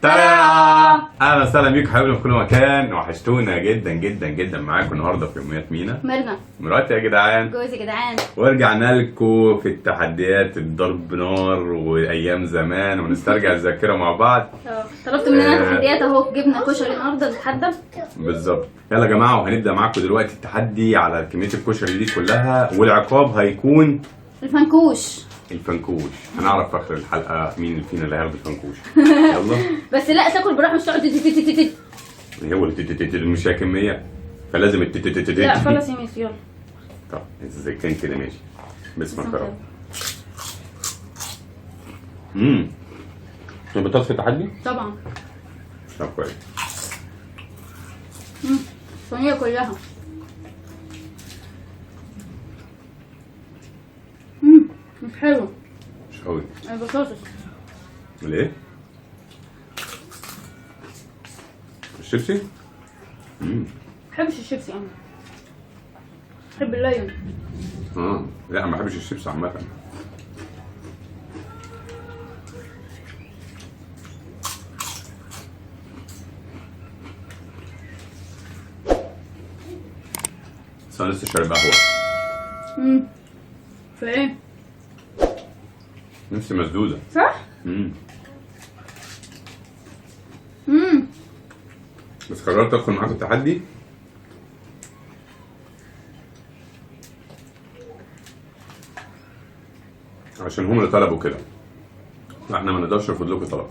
تادا! اهلا وسهلا بيكم حبايبنا في كل مكان، وحشتونا جدا جدا جدا معاكم النهارده في يوميات مينا. مراتي يا جدعان، جوزي يا جدعان، ورجعنا لكم في التحديات الضرب نار وايام زمان ونسترجع الذاكره مع بعض. طلبت مننا تحديات اهو، جبنا كشري النهارده نتحدى. بالظبط. يلا يا جماعه، وهنبدا معاكم دلوقتي التحدي على كميه الكشري دي كلها، والعقاب هيكون الفنكوش. هنعرف في اخر الحلقه مين فينا اللي هياخد الفنكوش. يلا بس لا، تاكل براحه، مش تقعد هو مش هي كميه، فلازم لا خلاص يا ميس، يلا. طب ازاي كان كده؟ ماشي، بسم الله الرحمن الرحيم. انت بتطفي التحدي؟ طبعا. طب كويس. الصينيه كلها. مش حلو. مش قوي. البطاطس. ليه؟ الشيبسي؟ بحبش الشيبسي انا. بحب الليون. لا ما بحبش الشيبسي عامة. بس انا لسه شارب قهوة. في ايه؟ نفسي مسدودة. صح؟ بس قررت ادخل معاكم التحدي عشان هم اللي طلبوا كده، احنا ما نقدرش نرفض لكم طلب،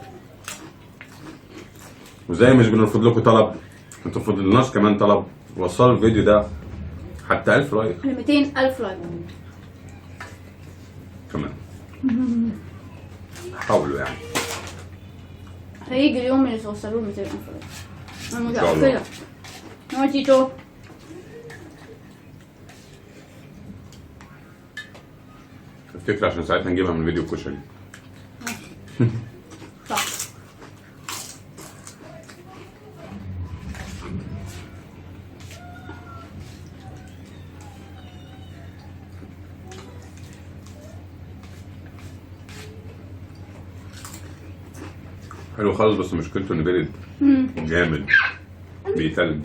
وزي مش بنرفض لكم طلب ما ترفضلناش كمان طلب. وصلوا الفيديو ده حتى 1000 لايك، ل 200,000 لايك كمان. حاولوا يعني. هيجي اليوم اللي توصلوه ل 200,000 لايك. انا إن شاء الله. متأكدة. هو تيتو. افتكر عشان ساعتها نجيبها من فيديو الكشري. صح. حلو خالص، بس مشكلته انه برد جامد، بيتلج.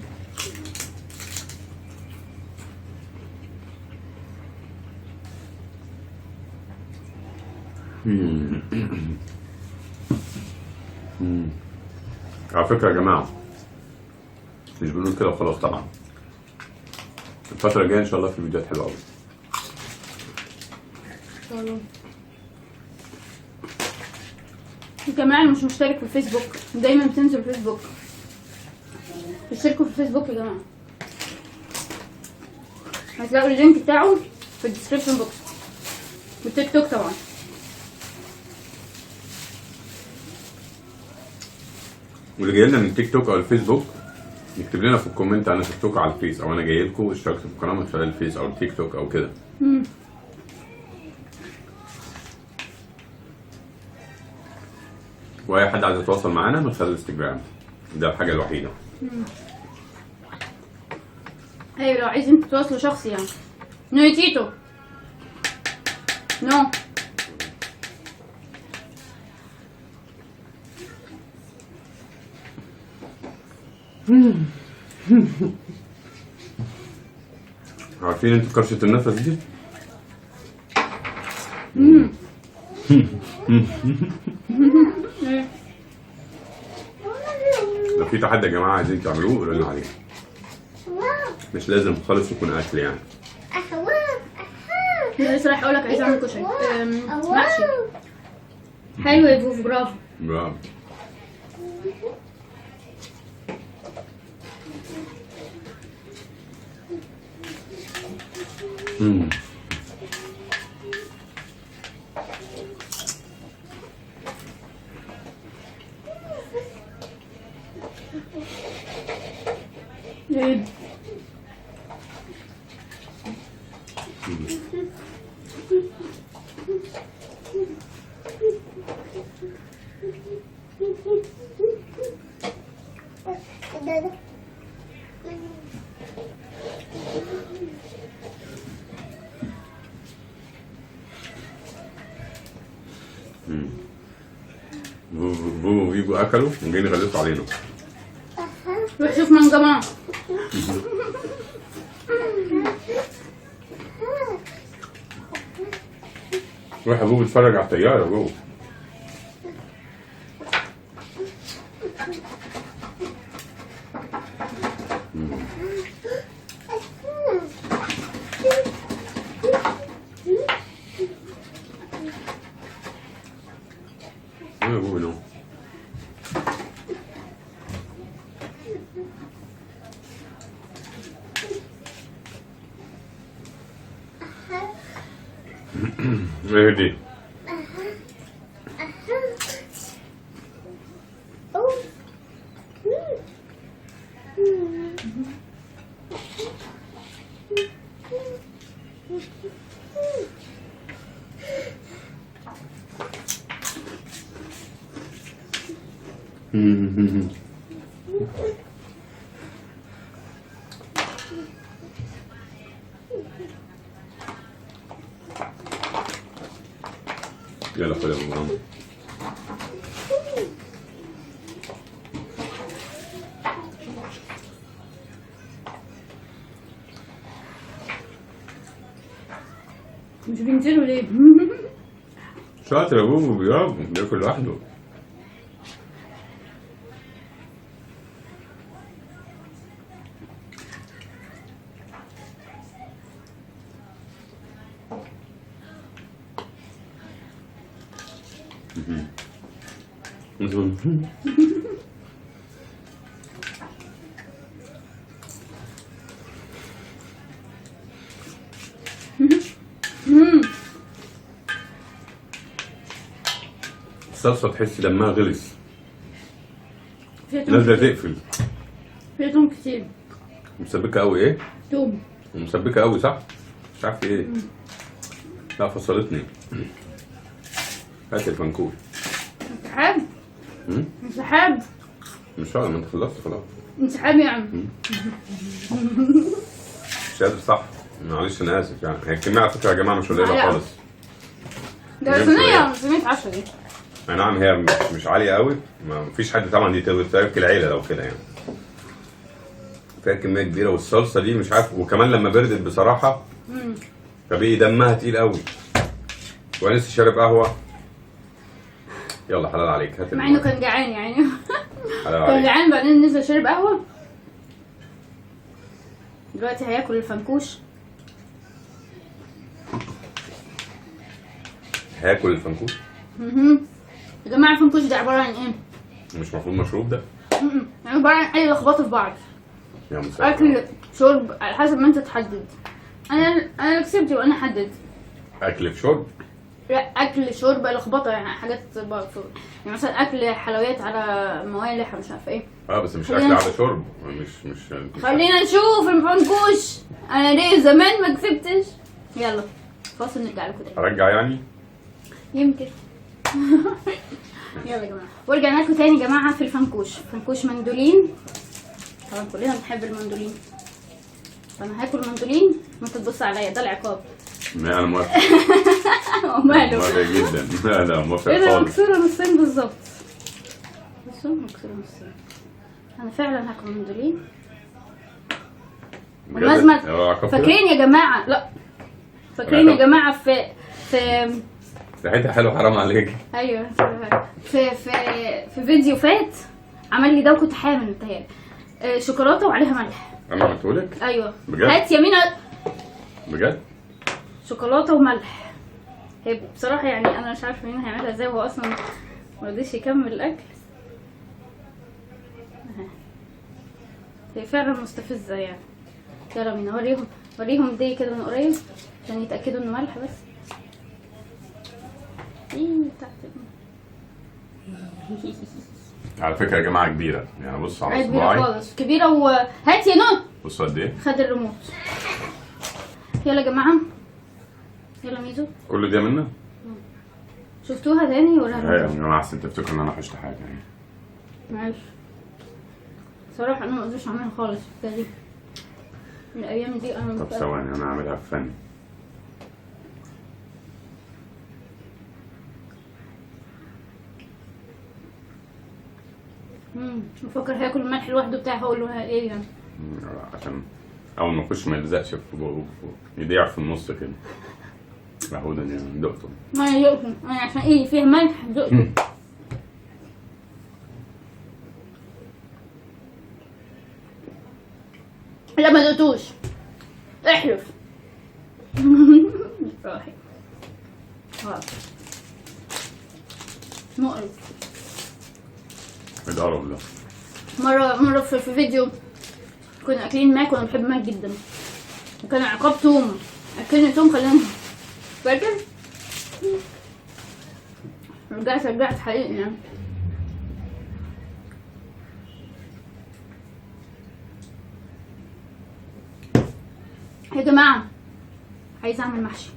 على فكرة يا جماعة، مش بنقول كده وخلاص طبعا. الفترة الجاية ان شاء الله في فيديوهات حلوة قوي. الجماعة اللي مش مشترك في الفيسبوك دايما بتنزل الفيسبوك، اشتركوا في الفيسبوك يا جماعة. هتلاقوا اللينك بتاعه في الديسكريبشن بوكس، والتيك توك طبعا. واللي جاي لنا من تيك توك او الفيسبوك يكتب لنا في الكومنت انا شفتكم على الفيس، او انا جاي لكم اشتركت في القناه من خلال الفيس او التيك توك او كده. واي حد عايز يتواصل معانا من خلال الانستجرام، ده الحاجه الوحيده. ايوه، لو عايزين تتواصلوا شخصي يعني. نو يا تيتو، نو. عارفين انتوا كرشه النفس دي؟ لو في تحدي يا جماعه عايزين تعملوه قولوا لنا عليه، مش لازم خالص يكون اكل يعني. انا لسه رايح اقولك عايزه اعمل كشري محشي. حلو يا فوفو، برافو. برافو. ايه؟ بيجوا اكلوا وجايين يغلسوا علينا. روح شوف من جماعة. روح يا بوب اتفرج على الطياره جوه. يا بوب نو. ايه دي؟ يلا خد يا ماما. مش بينزلوا ليه؟ شاطر يا بوبو بياكل لوحده. الصلصة تحس دمها غلس، نازلة تقفل. فيها توم كتير. مسبكة قوي ايه؟ توم. مسبكة قوي صح؟ مش عارف ايه. لا فصلتني. هات الفنكوش. انسحاب. انسحاب. مش عارف، ما انت خلصت خلاص. انسحاب يعني. مش قادر صح. معلش انا اسف يعني. هي الكمية على فكرة يا جماعة مش قليلة خالص. ده صينية 10 دي. اي نعم هي مش عالية قوي، ما فيش حد طبعا دي تاكل عيلة لو كده يعني. فيها كمية كبيرة والصلصة دي مش عارف، وكمان لما بردت بصراحة فبقي دمها تقيل قوي. وانا لسه شارب قهوة. يلا حلال عليك هات مع انه كان جعان يعني. حلال كان عليك. جعان بعدين نزل شرب قهوة. دلوقتي هياكل الفنكوش. هاكل الفنكوش؟ يا جماعة الفنكوش ده عبارة عن ايه؟ مش المفروض مشروب ده؟ يعني عبارة عن اي لخبطة في بعض. يا مساء اكل شرب على حسب ما انت تحدد. انا كسبت وانا حدد. اكل في شرب؟ لا اكل شرب لخبطة يعني حاجات يعني مثلا اكل حلويات على موالح مش عارفه ايه. بس مش اكل على شرب. مش خلينا نشوف الفنكوش. انا ليه زمان ما كسبتش. يلا فاصل نرجع لكم تاني. ارجع يعني؟ يمكن. يلا يا جماعه ورجعنا لكم تاني يا جماعه في الفنكوش. فنكوش مندولين. طبعا كلنا بنحب المندولين. فانا هاكل مندولين وانت تبص عليا. ده العقاب. انا موافق. وماله؟ موافق جدا. لا موافق ايه ده خالص. مكسوره نصين بالظبط. بصوا مكسوره نصين. انا فعلا هاكل مندولين. والمزمت فاكرين يا جماعه. لا فاكرين يا جماعه في ريحتها حلوه حرام عليك. ايوه في فيديو فات عمل لي ده وكنت حامل متهيألي شوكولاته وعليها ملح. انا عملتهولك؟ ايوه بجد؟ هات يمينة. بجد؟ شوكولاته وملح. هي بصراحه يعني انا مش عارفه مين هيعملها ازاي وهو اصلا مرضيش يكمل الاكل. هي فعلا مستفزه يعني. يلا بينا وريهم دي كده من قريب عشان يتاكدوا انه ملح بس. تحت. على فكره يا جماعه كبيره يعني. بص على كبيره صباعي خالص كبيره. وهات يا نون. بص قد ايه. خد الريموت. يلا يا جماعه. يلا ميزو. كل ده منها. شفتوها تاني ولا ايوه يا جماعه احسن تفتكروا ان انا حشت حاجه يعني. معلش صراحه انا ما اقدرش اعملها خالص تقريبا الايام دي. انا طب ثواني انا هعملها بفن. بفكر هاكل الملح لوحده بتاعي، هقول له ايه يعني؟ عشان اول ما اخش ما يلزقش في يضيع في النص كده. اهو ده يعني دقته. ما انا دقته، انا عشان ايه فيها ملح دقته. لا ما دقتوش، احلف. راحي مقرف. القرف ده. مرة في فيديو كنا اكلين ماك، وانا بحب ماك جدا، وكان عقاب توم، اكلني توم خلاني فاكر. رجعت حقيقي يعني. يا جماعة عايزة اعمل محشي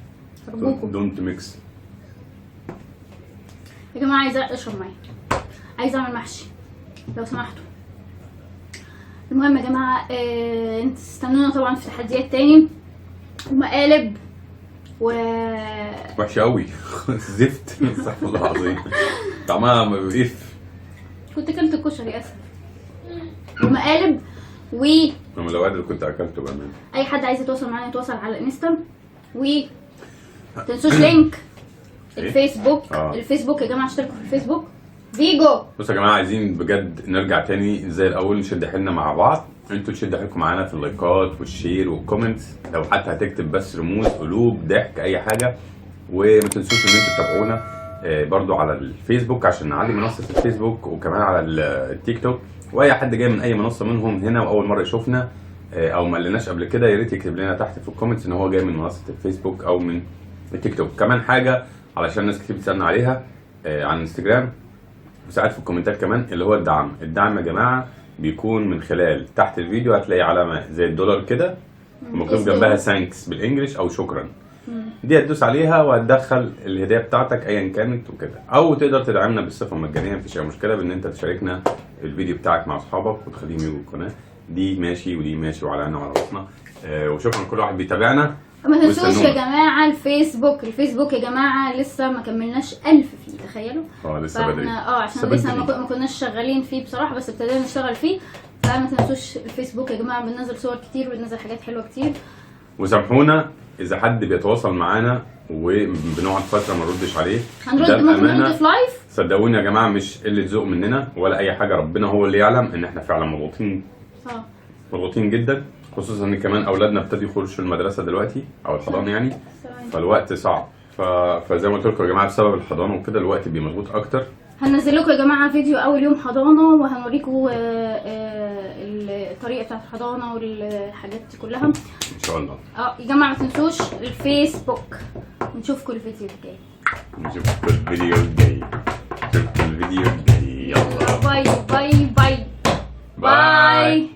ارجوكم. دونت ميكس. يا جماعة عايزة اشرب مية، عايزة اعمل محشي لو سمحتوا. المهم يا جماعة انتوا تستنونا طبعا في تحديات تاني ومقالب وحشة قوي. زفت استغفر الله العظيم. طعمها مقرف. كنت اكلت الكشري اسف. ومقالب انا لو قادر كنت اكلته بامان. اي حد عايز يتواصل معانا يتواصل على الانستا، تنسوش لينك الفيسبوك. الفيسبوك يا جماعه اشتركوا في الفيسبوك. فيجو بصوا يا جماعه، عايزين بجد نرجع تاني زي الاول، نشد حيلنا مع بعض. انتوا تشدوا حيلكم معانا في اللايكات والشير والكومنتس، لو حتى هتكتب بس رموز قلوب ضحك اي حاجه. وما تنسوش ان انتوا تتابعونا برضو على الفيسبوك عشان نعلي منصه الفيسبوك، وكمان على التيك توك. واي حد جاي من اي منصه منهم هنا واول مره يشوفنا او ما قالناش قبل كده، يا ريت يكتب لنا تحت في الكومنتس ان هو جاي من منصه الفيسبوك او من التيك توك. كمان حاجه علشان ناس كتير بتسالنا عليها على الانستجرام وساعات في الكومنتات كمان، اللي هو الدعم. الدعم يا جماعه بيكون من خلال تحت الفيديو هتلاقي علامه زي الدولار كده ومكتوب جنبها ثانكس بالانجلش او شكرا. دي هتدوس عليها وهتدخل الهديه بتاعتك ايا كانت وكده، او تقدر تدعمنا بالصفه مجانيه. مفيش اي مشكله بان انت تشاركنا الفيديو بتاعك مع اصحابك وتخليهم يجوا القناه. دي ماشي ودي ماشي وعلى عيننا وعلى راسنا. وشكرا كل واحد بيتابعنا. ما تنسوش يا جماعه الفيسبوك يا جماعه لسه ما كملناش 1000 فيه، تخيلوا. لسه بدري. عشان لسه ما كناش شغالين فيه بصراحه، بس ابتدينا نشتغل فيه. فما تنسوش الفيسبوك يا جماعه، بننزل صور كتير وبننزل حاجات حلوه كتير. وسامحونا اذا حد بيتواصل معانا وبنقعد فتره ما نردش عليه. هنرد ممكن نرد في لايف. صدقوني يا جماعه مش قله ذوق مننا ولا اي حاجه، ربنا هو اللي يعلم ان احنا فعلا مضغوطين جدا، خصوصا ان كمان اولادنا ابتدوا يخشوا المدرسه دلوقتي او الحضانه يعني. فالوقت صعب. فزي ما قلت لكم يا جماعه بسبب الحضانه وكده الوقت بيبقى مضغوط اكتر. هننزل لكم يا جماعه فيديو اول يوم حضانه، وهنوريكم الطريقه بتاعت الحضانه والحاجات دي كلها ان شاء الله. يا جماعه ما تنسوش الفيسبوك. نشوفكم الفيديو الجاي. يلا باي. باي.